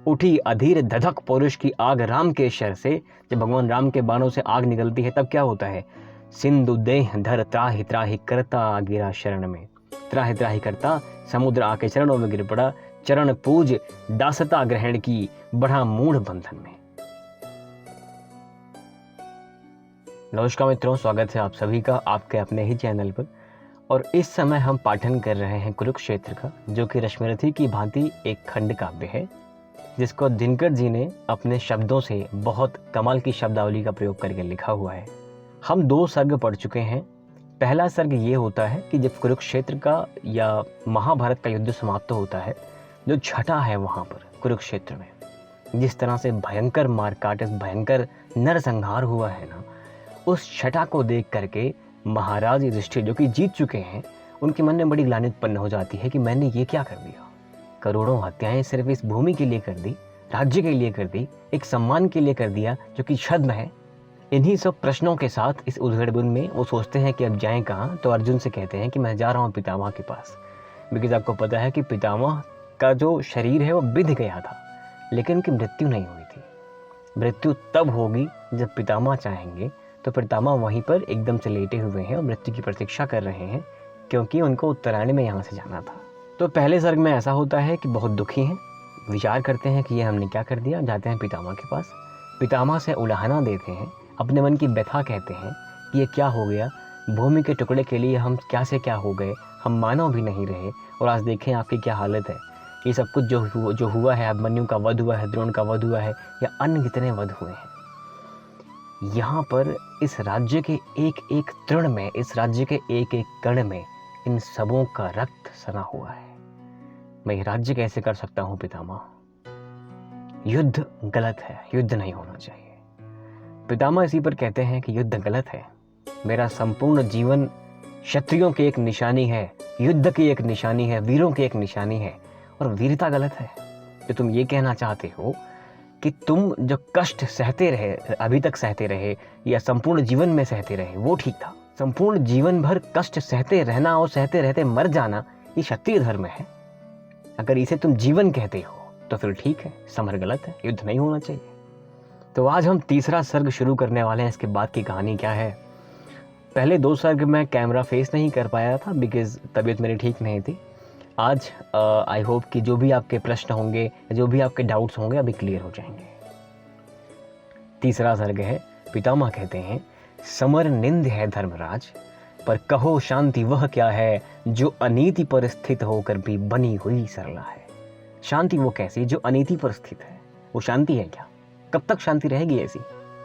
उठी अधीर धधक पुरुष की आग राम के शर से। जब भगवान राम के बाणों से आग निकलती है तब क्या होता है? सिंधु देह धर त्राहि त्राहि करता गिरा शरण में। त्राहि त्राहि करता समुद्र आके चरणों में गिर पड़ा। चरण पूज दासता ग्रहण की, बढ़ा मूढ़ बंधन में। नमस्कार मित्रों, स्वागत है आप सभी का आपके अपने ही चैनल पर। और इस समय हम पाठन कर रहे हैं कुरुक्षेत्र का, जो कि रश्मिरथी की भांति एक खंड काव्य है, जिसको दिनकर जी ने अपने शब्दों से बहुत कमाल की शब्दावली का प्रयोग करके लिखा हुआ है। हम 2 सर्ग पढ़ चुके हैं। पहला सर्ग ये होता है कि जब कुरुक्षेत्र का या महाभारत का युद्ध समाप्त होता है, जो छठा है वहाँ पर कुरुक्षेत्र में जिस तरह से भयंकर मारकाट, भयंकर नरसंहार हुआ है ना, उस छठा को देख करके महाराज युधिष्ठिर जो कि जीत चुके हैं, उनके मन में बड़ी ग्लानि उत्पन्न हो जाती है कि मैंने ये क्या कर दिया। करोड़ों हत्याएं सिर्फ इस भूमि के लिए कर दी, राज्य के लिए कर दी, एक सम्मान के लिए कर दिया जो कि छद्म है। इन्हीं सब प्रश्नों के साथ इस उधेड़बुन में वो सोचते हैं कि अब जाएं कहाँ। तो अर्जुन से कहते हैं कि मैं जा रहा हूँ पितामह के पास। बिकॉज आपको पता है कि पितामह का जो शरीर है वो बिध गया था, लेकिन उनकी मृत्यु नहीं हुई थी। मृत्यु तब होगी जब पितामह चाहेंगे। तो पितामह वहीं पर एकदम से लेटे हुए हैं और मृत्यु की प्रतीक्षा कर रहे हैं, क्योंकि उनको उत्तरायण में यहाँ से जाना था। तो पहले सर्ग में ऐसा होता है कि बहुत दुखी हैं, विचार करते हैं कि ये हमने क्या कर दिया। जाते हैं पितामह के पास, पितामह से उलाहना देते हैं, अपने मन की व्यथा कहते हैं कि ये क्या हो गया। भूमि के टुकड़े के लिए हम क्या से क्या हो गए, हम मानव भी नहीं रहे, और आज देखें आपकी क्या हालत है। ये सब कुछ जो हुआ है, अभिमन्यु का वध हुआ है, द्रोण का वध हुआ है, या अन्य कितने वध हुए हैं। यहाँ पर इस राज्य के एक एक तृण में, इस राज्य के एक एक कण में इन सबों का रक्त सना हुआ है। मैं ये राज्य कैसे कर सकता हूँ पितामह? युद्ध गलत है, युद्ध नहीं होना चाहिए। पितामह इसी पर कहते हैं कि युद्ध गलत है। मेरा संपूर्ण जीवन क्षत्रियों की एक निशानी है, युद्ध की एक निशानी है, वीरों की एक निशानी है, और वीरता गलत है। जो तुम ये कहना चाहते हो कि तुम जो कष्ट सहते रहे, अभी तक सहते रहे, या संपूर्ण जीवन में सहते रहे, वो ठीक था। संपूर्ण जीवन भर कष्ट सहते रहना और सहते रहते मर जाना, ये क्षत्रिय धर्म है। अगर इसे तुम जीवन कहते हो तो फिर ठीक है, समर गलत है, युद्ध नहीं होना चाहिए। तो आज हम तीसरा सर्ग शुरू करने वाले हैं। इसके बाद की कहानी क्या है? पहले 2 सर्ग मैं कैमरा फेस नहीं कर पाया था, बिकॉज तबीयत मेरी ठीक नहीं थी। आज आई होप कि जो भी आपके प्रश्न होंगे, जो भी आपके डाउट्स होंगे, अभी क्लियर हो जाएंगे। तीसरा सर्ग है। पितामह कहते हैं, समर निंद है धर्मराज, पर कहो शांति वह क्या है, जो अनीति पर स्थित होकर भी बनी हुई सरला है। शांति वो कैसी जो अनीति पर स्थित है? वो शांति है क्या? कब तक शांति रहेगी ऐसी?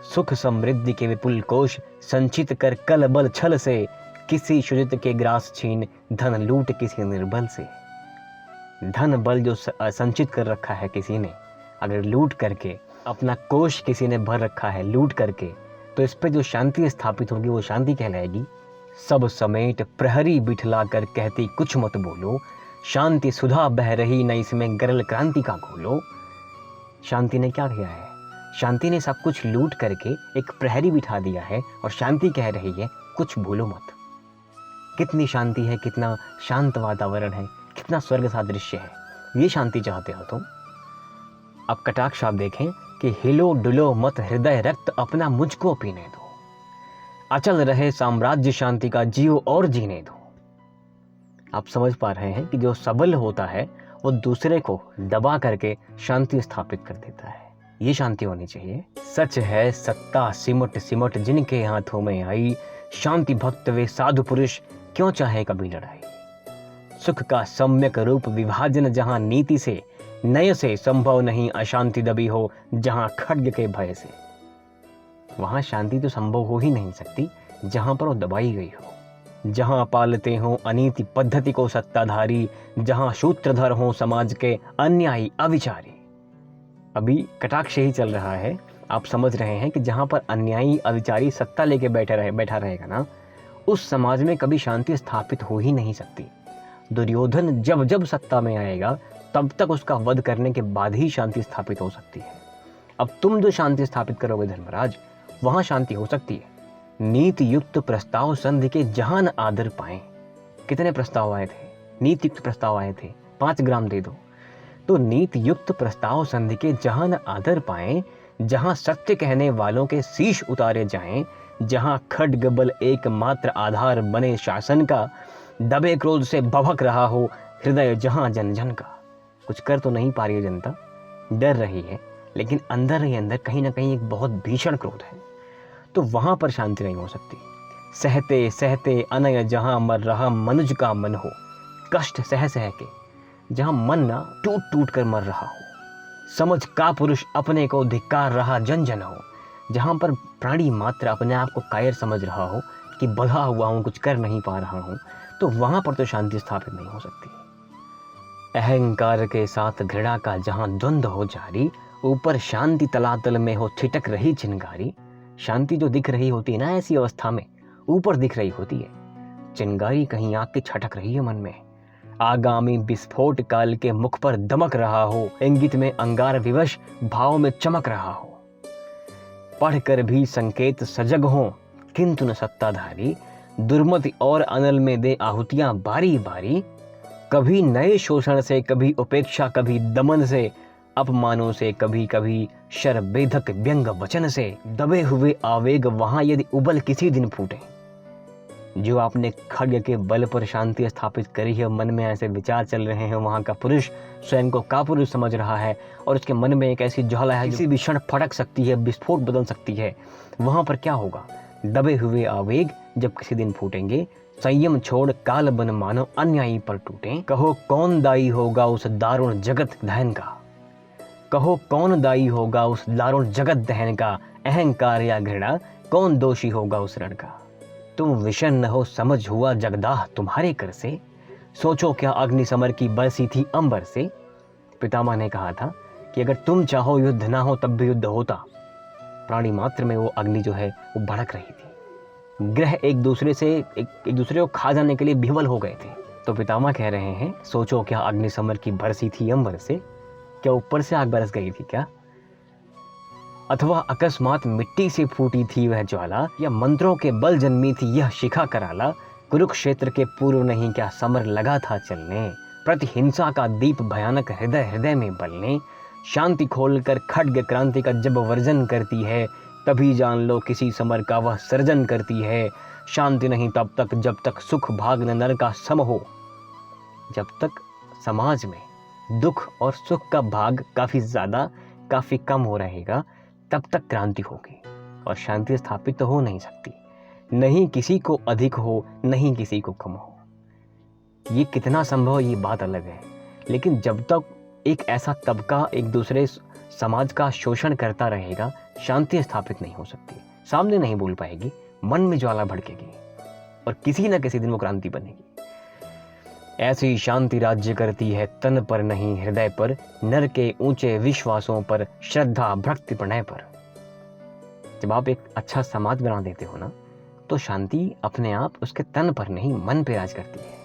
सुख समृद्धि के विपुल कोश संचित कर कल बल छल से, किसी शुजित के ग्रास छीन धन लूट किसी निर्बल से। धन बल जो संचित कर रखा है किसी ने, अगर लूट करके अपना कोष किसी ने भर रखा है लूट करके, तो इस पे जो शांति स्थापित होगी वो शांति कहलाएगी। सब समेट प्रहरी बिठला कर कहती कुछ मत बोलो, शांति सुधा बह रही न इसमें गरल क्रांति का घोलो। शांति ने क्या किया है? शांति ने सब कुछ लूट करके एक प्रहरी बिठा दिया है, और शांति कह रही है कुछ भूलो मत। कितनी शांति है, कितना शांत वातावरण है, कितना स्वर्ग सा दृश्य है। ये शांति चाहते हो तुम? अब कटाक्ष आप देखें कि हिलो डुलो मत हृदय रक्त अपना मुझको पीने दो, अचल रहे साम्राज्य शांति का जियो और जीने दो। आप समझ पा रहे हैं कि जो सबल होता है वो दूसरे को दबा करके शांति स्थापित कर देता है। ये शांति होनी चाहिए। सच है सत्ता सिमट सिमट जिनके हाथों में आई, शांति भक्त वे साधु पुरुष क्यों चाहे कभी लड़ाई। सुख का सम्यक रूप विभाजन जहां नीति से, नय से संभव नहीं अशांति दबी हो जहां खड्ग के भय से। वहां शांति तो संभव हो ही नहीं सकती जहां पर वो दबाई गई हो। जहां पालते हो अनीति पद्धति को सत्ताधारी, जहां सूत्रधर हो समाज के अन्यायी अविचारी। अभी कटाक्ष ही चल रहा है। आप समझ रहे हैं कि जहां पर अन्यायी अविचारी सत्ता लेके बैठा रहेगा ना, उस समाज में कभी शांति स्थापित हो ही नहीं सकती। दुर्योधन जब जब सत्ता में आएगा तब तक उसका वध करने के बाद ही शांति स्थापित हो सकती है। अब तुम जो शांति स्थापित करोगे धर्मराज, वहां शांति हो सकती है। नीति युक्त प्रस्ताव संधि के जहां न आदर पाए। कितने प्रस्ताव आए थे? नीति युक्त प्रस्ताव आए थे, 5 ग्राम दे दो। तो नीति युक्त प्रस्ताव संधि के जहां न आदर पाएं, जहां सत्य कहने वालों के शीश उतारे जाएं, जहां खड्ग बल एकमात्र आधार बने शासन का, दबे क्रोध से भभक रहा हो हृदय जहां जन जन का। कुछ कर तो नहीं पा रही है जनता, डर रही है, लेकिन अंदर ही अंदर कहीं ना कहीं एक बहुत भीषण क्रोध है, तो वहां पर शांति नहीं हो सकती। सहते सहते अनय जहां मर रहा मनुज का मन हो, कष्ट सह सह के जहां मन ना टूट टूट कर मर रहा हो, समझ का पुरुष अपने को धिक्कार रहा जन जन हो, जहां पर प्राणी मात्र अपने आप को कायर समझ रहा हो कि बंधा हुआ हूं, कुछ कर नहीं पा रहा हूं, तो वहां पर तो शांति स्थापित नहीं हो सकती। अहंकार के साथ घृणा का जहां द्वंद्व हो जारी, ऊपर शांति तलातल में हो छिटक रही चिंगारी। शांति जो दिख रही होती है ना ऐसी अवस्था में, ऊपर दिख रही होती है, चिंगारी कहीं आग की छटक रही है मन में। आगामी विस्फोट काल के मुख पर दमक रहा हो, इंगित में अंगार विवश भाव में चमक रहा हो। पढ़कर भी संकेत सजग हो किंतु न सत्ताधारी, दुर्मति और अनल में दे आहुतियां बारी बारी। कभी नए शोषण से, कभी उपेक्षा, कभी दमन से, अपमानों से, कभी कभी शरबेधक व्यंग वचन से। दबे हुए आवेग वहां यदि उबल किसी दिन फूटे। जो आपने खड्ग के बल पर शांति स्थापित करी है, मन में ऐसे विचार चल रहे हैं, वहां का पुरुष स्वयं को कापुरुष समझ रहा है और उसके मन में एक ऐसी ज्वाला है किसी भी क्षण फटक सकती है, विस्फोट बदल सकती है। वहां पर क्या होगा? दबे हुए आवेग जब किसी दिन फूटेंगे, संयम छोड़ काल बन मानो अन्यायी पर टूटे। कहो कौन दायी होगा उस दारुण जगत दहन का, कहो कौन दायी होगा उस दारुण जगत दहन का। अहंकार या घृणा कौन दोषी होगा उस रण का। तुम विषण हो समझ हुआ जगदाह तुम्हारे कर से, सोचो क्या अग्नि समर की बरसी थी अंबर से। पितामह ने कहा था कि अगर तुम चाहो युद्ध ना हो तब भी युद्ध होता। प्राणी मात्र में वो अग्नि जो है वो भड़क रही थी। ग्रह एक दूसरे को खा जाने के लिए विह्वल हो गए थे। तो पितामह कह रहे हैं, सोचो क्या अग्नि समर की बरसी थी अंबर से। क्या ऊपर से आग बरस गई थी क्या? अथवा अकस्मात मिट्टी से फूटी थी वह ज्वाला, या मंत्रों के बल जन्मी थी यह शिखा कराला। कुरुक्षेत्र के पूर्व नहीं क्या समर लगा था चलने, प्रतिहिंसा का दीप भयानक हृदय हृदय में बलने। शांति खोलकर खड्ग क्रांति का जब वर्जन करती है, तभी जान लो किसी समर का वह सर्जन करती है। शांति नहीं तब तक जब तक सुख भाग न नर का सम हो। जब तक समाज में दुख और सुख का भाग काफी कम हो रहेगा, तब तक क्रांति होगी और शांति स्थापित तो हो नहीं सकती। नहीं किसी को अधिक हो, नहीं किसी को कम हो। ये कितना संभव है ये बात अलग है, लेकिन जब तक एक ऐसा तबका एक दूसरे समाज का शोषण करता रहेगा, शांति स्थापित नहीं हो सकती। सामने नहीं बोल पाएगी, मन में ज्वाला भड़केगी और किसी न किसी दिन वो क्रांति बनेगी। ऐसी शांति राज्य करती है तन पर नहीं हृदय पर, नर के ऊंचे विश्वासों पर, श्रद्धा भक्ति प्रणय पर। जब आप एक अच्छा समाज बना देते हो ना, तो शांति अपने आप उसके तन पर नहीं मन पे राज करती है।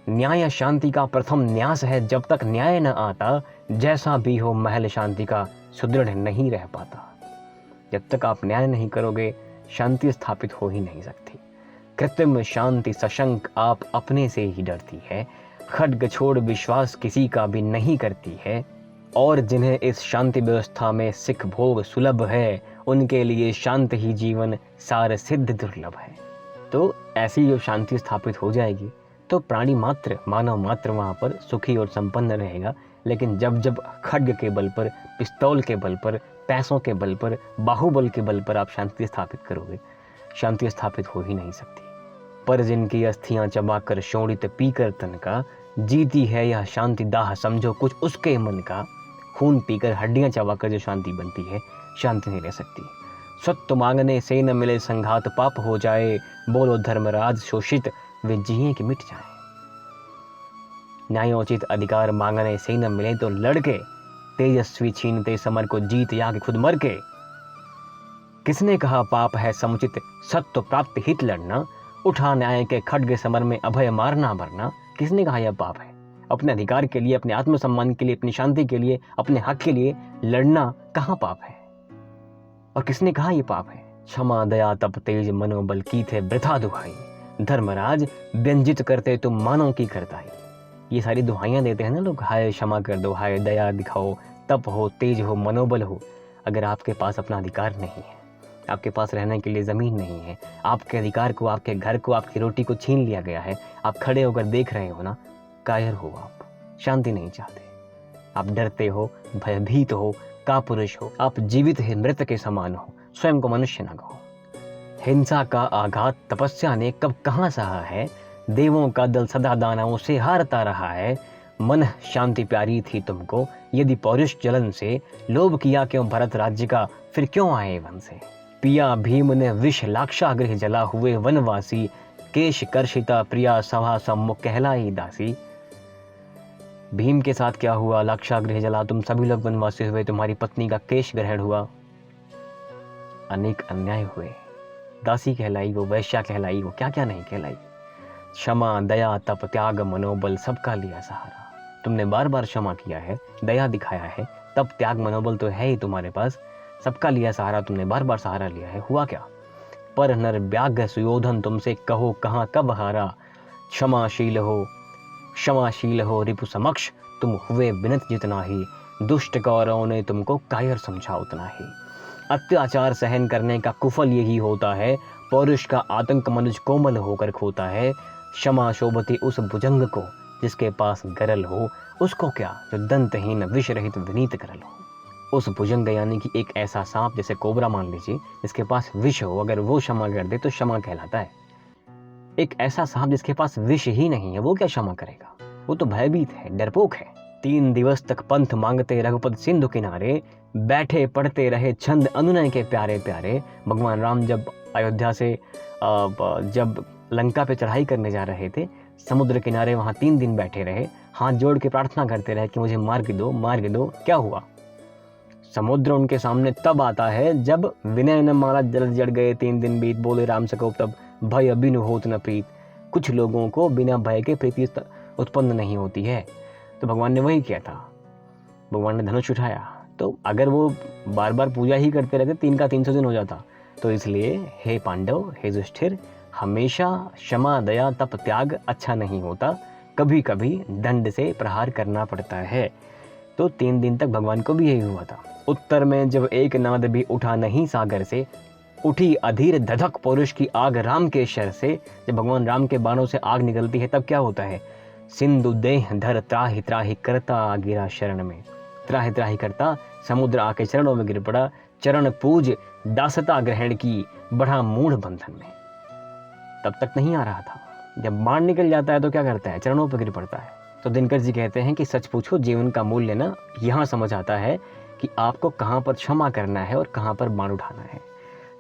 न्याय शांति का प्रथम न्यास है, जब तक न्याय न आता, जैसा भी हो महल शांति का सुदृढ़ नहीं रह पाता। जब तक आप न्याय नहीं करोगे, शांति स्थापित हो ही नहीं सकती। कृत्रिम शांति सशंक आप अपने से ही डरती है, खड्ग छोड़ विश्वास किसी का भी नहीं करती है। और जिन्हें इस शांति व्यवस्था में सिख भोग सुलभ है, उनके लिए शांत ही जीवन सार सिद्ध दुर्लभ है। तो ऐसी जो शांति स्थापित हो जाएगी, तो प्राणी मात्र, मानव मात्र वहाँ पर सुखी और संपन्न रहेगा। लेकिन जब जब खड्ग के बल पर, पिस्तौल के बल पर, पैसों के बल पर, बाहुबल के बल पर आप शांति स्थापित करोगे, शांति स्थापित हो ही नहीं सकती। पर जिनकी अस्थियां चबाकर शोणित पीकर तन का, जीती है यह शांति दाह समझो कुछ उसके मन का। खून पीकर हड्डियां चबाकर जो शांति बनती है, शांति नहीं रह सकती। सत्य मांगने से न मिले संघात पाप हो जाए, बोलो धर्मराज शोषित वे जिए कि मिट जाए। न्यायोचित अधिकार मांगने से न मिले तो लड़के, तेजस्वी छीनते समर को जीत या कि खुद मर के। किसने कहा पाप है समुचित सत्य प्राप्त हित लड़ना, उठा न्याय के खड्ग समर में अभय मारना मरना। किसने कहा यह पाप है? अपने अधिकार के लिए, अपने आत्मसम्मान के लिए, अपनी शांति के लिए, अपने हक के लिए लड़ना कहाँ पाप है? और किसने कहा यह पाप है? क्षमा दया तप तेज मनोबल की थे वृथा दुहाई, धर्मराज व्यंजित करते तुम मानो की करताई। ये सारी दुहाइयाँ देते हैं ना लोग, हाय क्षमा कर दो, हाय दया दिखाओ, तप हो, तेज हो, मनोबल हो। अगर आपके पास अपना अधिकार नहीं है, आपके पास रहने के लिए ज़मीन नहीं है, आपके अधिकार को, आपके घर को, आपकी रोटी को छीन लिया गया है, आप खड़े होकर देख रहे हो ना, कायर हो आप, शांति नहीं चाहते, आप डरते हो, भयभीत हो, कापुरुष हो, आप जीवित ही मृत के समान हो, स्वयं को मनुष्य न कहो। हिंसा का आघात तपस्या ने कब कहाँ सहा है, देवों का दल सदा दानवों से हारता रहा है। मन शांति प्यारी थी तुमको, यदि पौरुष जलन से लोभ किया क्यों भरत राज्य का, फिर क्यों आए वन से। पिया भीम ने विष लाक्षागृह जला, हुए वनवासी केश कर्षिता प्रिया सभा सम्मुख कहलाई दासी। भीम के साथ क्या हुआ, लाक्षागृह जला, तुम सभी लोग वनवासी हुए, तुम्हारी पत्नी का केश ग्रहण हुआ, अनेक अन्याय हुए, दासी कहलाई वो, वैश्या कहलाई वो, क्या क्या नहीं कहलाई। क्षमा दया तप त्याग मनोबल सबका लिया सहारा। तुमने बार बार क्षमा किया है, दया दिखाया है, तप त्याग मनोबल तो है ही तुम्हारे पास, सबका लिया सहारा, तुमने बार बार सहारा लिया है। हुआ क्या, पर नर व्याघ्र सुयोधन तुमसे कहो कहाँ कब हारा। क्षमाशील हो रिपु समक्ष, तुम हुए विनत जितना ही, दुष्ट कौरवों ने तुमको कायर समझा उतना ही। अत्याचार सहन करने का कुफल यही होता है, पौरुष का आतंक मनुज कोमल होकर खोता है। क्षमा शोभती उस भुजंग को, जिसके पास गरल हो, उसको क्या जो दंतहीन विष रहित विनीत करल हो। उस भुजंग यानी कि एक ऐसा सांप, जैसे कोबरा मान लीजिए, जिसके पास विष हो, अगर वो क्षमा कर दे तो क्षमा कहलाता है। एक ऐसा सांप जिसके पास विष ही नहीं है, वो क्या क्षमा करेगा, वो तो भयभीत है, डरपोक है। 3 दिवस तक पंथ मांगते रघुपत सिंधु किनारे, बैठे पढ़ते रहे छंद अनुनय के प्यारे प्यारे। भगवान राम जब अयोध्या से जब लंका पे चढ़ाई करने जा रहे थे, समुद्र किनारे वहाँ 3 दिन बैठे रहे, हाथ जोड़ के प्रार्थना करते रहे कि मुझे मार्ग दो, मार्ग दो। क्या हुआ, समुद्र उनके सामने तब आता है जब विनय न माला जल जड़ गए 3 दिन बीत, बोले राम सको तब भय बिनु होत न प्रीत। कुछ लोगों को बिना भय के प्रीति उत्पन्न नहीं होती है, तो भगवान ने वही किया था, भगवान ने धनुष उठाया। तो अगर वो बार बार पूजा ही करते रहते, 3 का 300 दिन हो जाता। तो इसलिए हे पांडव, हे युधिष्ठिर, हमेशा क्षमा दया तप त्याग अच्छा नहीं होता, कभी कभी दंड से प्रहार करना पड़ता है। तो 3 दिन तक भगवान को भी यही हुआ था। उत्तर में जब एक नाद भी उठा नहीं सागर से, उठी अधीर धधक पौरुष की आग राम के शर से। जब भगवान राम के बाणों से आग निकलती है तब क्या होता है, सिंधु देह धर त्राहि त्राहि करता गिरा शरण में। त्राहि त्राहि करता समुद्र आके चरणों में गिर पड़ा, चरण पूज दासता ग्रहण की, बढ़ा मूढ़ बंधन में। तब तक नहीं आ रहा था, जब बाण निकल जाता है तो क्या करता है, चरणों पर गिर पड़ता है। तो दिनकर जी कहते हैं कि सच पूछो जीवन का मूल्य ना यहाँ समझ आता है कि आपको कहाँ पर क्षमा करना है और कहाँ पर बाण उठाना है।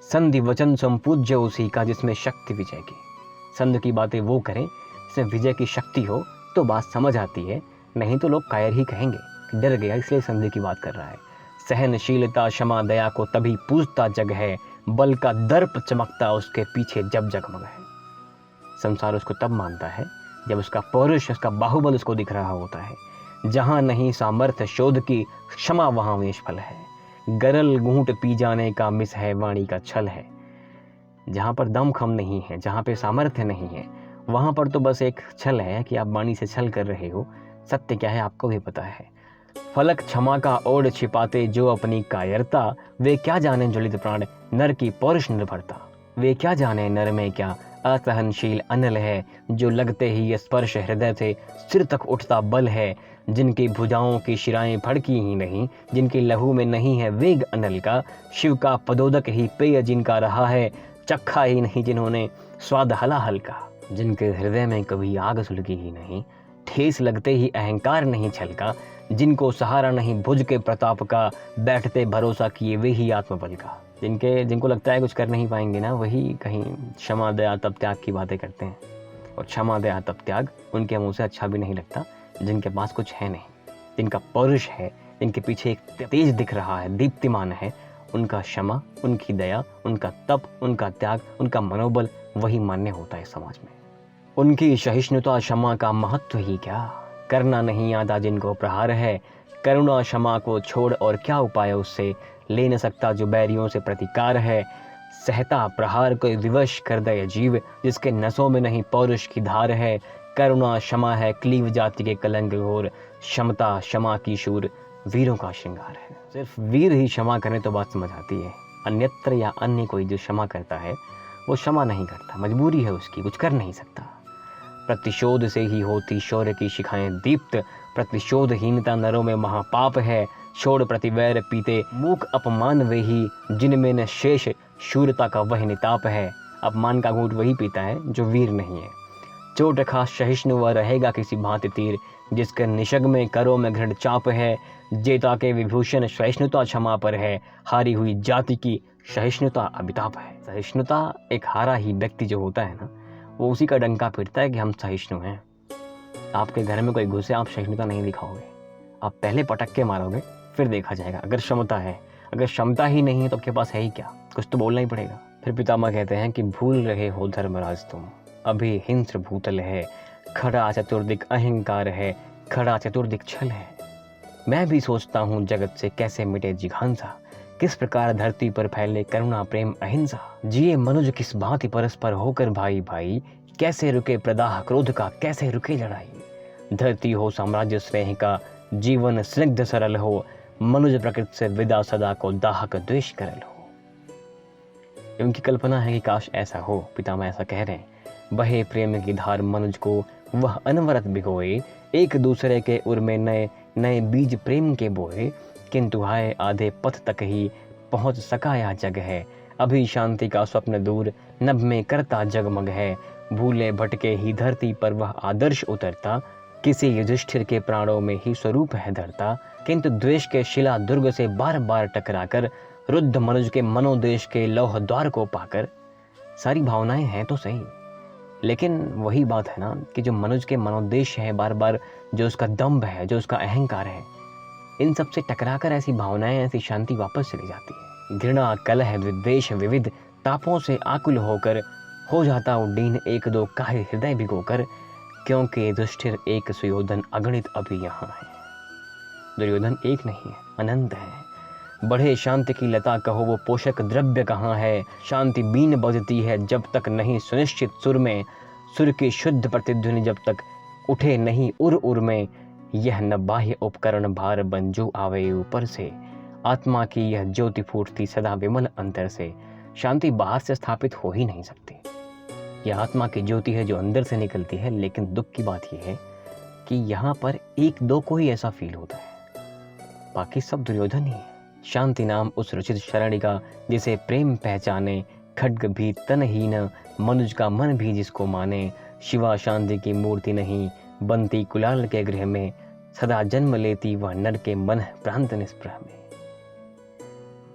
संधि वचन संपूज्य उसी का, जिसमें शक्ति विजय की। संध की बातें वो करें जिसमें विजय की शक्ति हो, तो बात समझ आती है, नहीं तो लोग कायर ही कहेंगे कि डर गया इसलिए संधि की बात कर रहा है। सहनशीलता क्षमा दया को तभी पूजता जग है, बल का दर्प चमकता उसके पीछे जब जगमग है। संसार उसको तब मानता है जब उसका पौरुष, उसका बाहुबल उसको दिख रहा होता है। जहाँ नहीं सामर्थ्य शोध की, क्षमा वहाँ निष्फल है। गरल घूंट पी जाने का मिस है, वाणी का छल है। जहाँ पर दम खम नहीं है, जहाँ पे सामर्थ्य नहीं है, वहाँ पर तो बस एक छल है कि आप वाणी से छल कर रहे हो। सत्य क्या है आपको भी पता है। फलक क्षमा का ओढ़ छिपाते जो अपनी कायरता, वे क्या जाने ज्वलित प्राण नर की पौरुष निर्भरता। वे क्या जाने नर में क्या असहनशील अनल है, जो लगते ही ये स्पर्श हृदय से सिर तक उठता बल है। जिनकी भुजाओं की शिराएं फड़की ही नहीं, जिनकी लहू में नहीं है वेग अनल का। शिव का पदोदक ही पेय जिनका रहा है, चखा ही नहीं जिन्होंने स्वाद हलाहल का। जिनके हृदय में कभी आग सुलगी ही नहीं, ठेस लगते ही अहंकार नहीं छलका। जिनको सहारा नहीं भुज के प्रताप का, बैठते भरोसा किए वे ही आत्मबल का। जिनको लगता है कुछ कर नहीं पाएंगे ना, वही कहीं क्षमा दया तप त्याग की बातें करते हैं। और क्षमा दया तप त्याग उनके मुंह से अच्छा भी नहीं लगता जिनके पास कुछ है नहीं, जिनका पौरुष है, जिनके पीछे एक तेज दिख रहा है, दीप्तिमान है। उनका क्षमा, उनकी दया, उनका तप, उनका त्याग, उनका मनोबल वही मान्य होता है समाज में। उनकी सहिष्णुता क्षमा का महत्व ही क्या, करना नहीं आता जिनको प्रहार है। करुणा क्षमा को छोड़ और क्या उपाय उससे, ले न सकता जो बैरियों से प्रतिकार है। सहता प्रहार कोई विवश कर दे जीव, जिसके नसों में नहीं पौरुष की धार है। करुणा क्षमा है क्लीव जाति के कलंक घोर, क्षमता क्षमा की शूर वीरों का श्रृंगार है। सिर्फ वीर ही क्षमा करें तो बात समझ आती है, अन्यत्र या अन्य कोई जो क्षमा करता है वो क्षमा नहीं करता, मजबूरी है उसकी, कुछ कर नहीं सकता। प्रतिशोध से ही होती शौर्य की शिखाएं दीप्त, प्रतिशोधहीनता नरों में महापाप है, छोड़ प्रतिवैर पीते मूक अपमान वे ही, जिनमें न शेष शूरता का वह निताप है। अपमान का घूंट वही पीता है जो वीर नहीं है। चोट खा सहिष्णु वह रहेगा किसी भांति तीर, जिसके निशग में करों में घृण चाप है। जेता के विभूषण सहिष्णुता क्षमा पर है, हारी हुई जाति की सहिष्णुता अमिताभ है। सहिष्णुता एक हारा ही व्यक्ति जो होता है ना, वो उसी का डंका फिरता है कि हम सहिष्णु हैं। आपके घर में कोई घुसे, आप सहिष्णुता नहीं दिखाओगे, आप पहले पटक के मारोगे, फिर देखा जाएगा। अगर क्षमता है, अगर क्षमता ही नहीं है तो आपके पास है ही क्या, कुछ तो बोलना ही पड़ेगा। फिर पितामह कहते हैं कि भूल रहे हो धर्मराज तुम, अभी हिंस्र भूतल है, खड़ा चतुर्दिक अहंकार है, खड़ा चतुर्दिक छल है। मैं भी सोचता हूँ जगत से कैसे मिटे जिघांसा, किस प्रकार धरती पर फैले करुणा प्रेम अहिंसा। जिए मनुज किस भांति परस्पर होकर भाई भाई, कैसे रुके प्रदाह क्रोध का, कैसे रुके लड़ाई। धरती हो साम्राज्य स्नेह का, जीवन स्निग्ध सरल हो, मनुज प्रकृति से विदा सदा को दाहक द्वेष करल हो। उनकी कल्पना है कि काश ऐसा हो, पितामह ऐसा कह रहे हैं। बहे प्रेम की धार मनुज को वह अनवरत भिगोए, एक दूसरे के उर में नए नए बीज प्रेम के बोए। किंतु हाय आधे पथ तक ही पहुंच सका यह जग है, अभी शांति का स्वप्न दूर नभ में करता जगमग है। भूले भटके ही धरती पर वह आदर्श उतरता, किसी युधिष्ठिर के प्राणों में ही स्वरूप है धरता। किंतु द्वेष के शिला दुर्ग से बार बार टकराकर, रुद्ध मनुज के मनोदेश के लौह द्वार को पाकर। सारी भावनाएं हैं तो सही, लेकिन वही बात है ना कि जो मनुज के मनोदेश है, बार बार जो उसका दम्भ है, जो उसका अहंकार है, इन सब से टकराकर ऐसी भावनाएं, ऐसी शांति वापस चली जाती है। घृणा कलह विद्वेष विविध तापों से आकुल होकर, हो जाता उड्डीन एक दो काहे हृदय भिगोकर। क्योंकि युधिष्ठिर एक सुयोधन अगणित अभी यहाँ है। दुर्योधन एक नहीं है, अनंत है। बढ़े शांति की लता कहो वो पोषक द्रव्य कहाँ है। शांति बीन बजती है जब तक नहीं सुनिश्चित सुर में, सुर की शुद्ध प्रतिध्वनि जब तक उठे नहीं उर उर में। यह न बाह्य उपकरण भार बंजू आवे ऊपर से, आत्मा की यह ज्योति फूटती सदा विमल अंतर से। शांति बाहर से स्थापित हो ही नहीं सकती, यह आत्मा की ज्योति है जो अंदर से निकलती है। लेकिन दुख की बात यह है कि यहाँ पर एक दो को ही ऐसा फील होता है, बाकी सब दुर्योधन ही है। शांति नाम उस रुचित शरणिका, जिसे प्रेम पहचाने। खड्ग भी तनहीन मनुज का मन भी जिसको माने। शिवा शांति की मूर्ति नहीं बनती कुलाल के गृह में, सदा जन्म लेती वह नर के मन प्रांत निस्पृह में।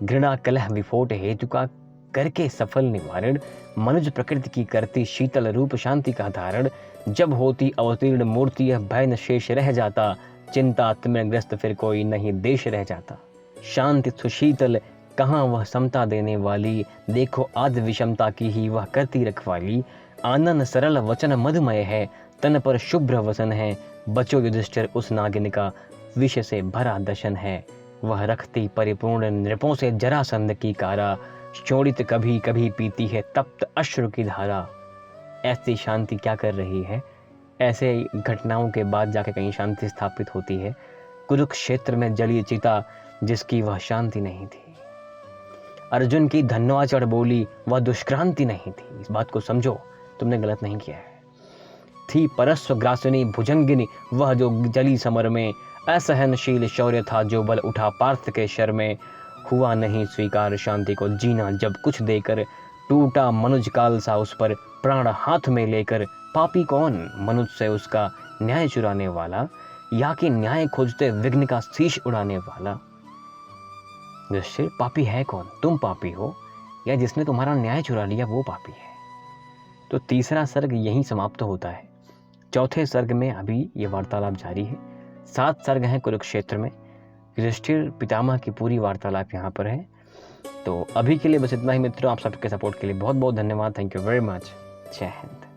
घृणा कलह विफोट हेतु का करके सफल निवारण, मनुज प्रकृति की करती शीतल रूप शांति का धारण। जब होती अवतीर्ण मूर्ति यह भय न शेष रह जाता, चिंता में ग्रस्त फिर कोई नहीं देश रह जाता। शांति सुशीतल कहाँ वह समता देने वाली, देखो आदि विषमता की ही वह करती रखवाली। आनंद सरल वचन मधुमय है, तन पर शुभ्र वसन है। बचो युधिष्ठिर उस नागिन का, विष से भरा दशन है। वह रखती परिपूर्ण नृपों से जरासंध की कारा, शोणित कभी कभी पीती है तप्त अश्रु की धारा। ऐसी शांति क्या कर रही है? ऐसे घटनाओं के बाद जाके कहीं शांति स्थापित होती है। कुरुक्षेत्र में जली चिता जिसकी वह शांति नहीं थी। अर्जुन की धन्वाचढ़ बोली वह दुष्क्रांति नहीं थी। इस बात को समझो, तुमने गलत नहीं किया है। थी परस्व ग्रासनी भुजंगिनी वह जो जली समर में, असहनशील शौर्य था जो बल उठा पार्थ के शर में। हुआ नहीं स्वीकार शांति को जीना जब कुछ देकर, टूटा मनुज काल सा उस पर प्राण हाथ में लेकर। पापी कौन? मनुष्य से उसका न्याय चुराने वाला, या कि न्याय खोजते विघ्न का शीश उड़ाने वाला। युधिष्ठिर, पापी है कौन? तुम पापी हो, या जिसने तुम्हारा न्याय चुरा लिया वो पापी है? तो तीसरा सर्ग यहीं समाप्त होता है। चौथे सर्ग में अभी ये वार्तालाप जारी है। 7 सर्ग हैं कुरुक्षेत्र में। युधिष्ठिर पितामह की पूरी वार्तालाप यहाँ पर है। तो अभी के लिए बस इतना ही मित्रों। आप सबके सपोर्ट के लिए बहुत बहुत धन्यवाद। Thank you very much. जय हिंद।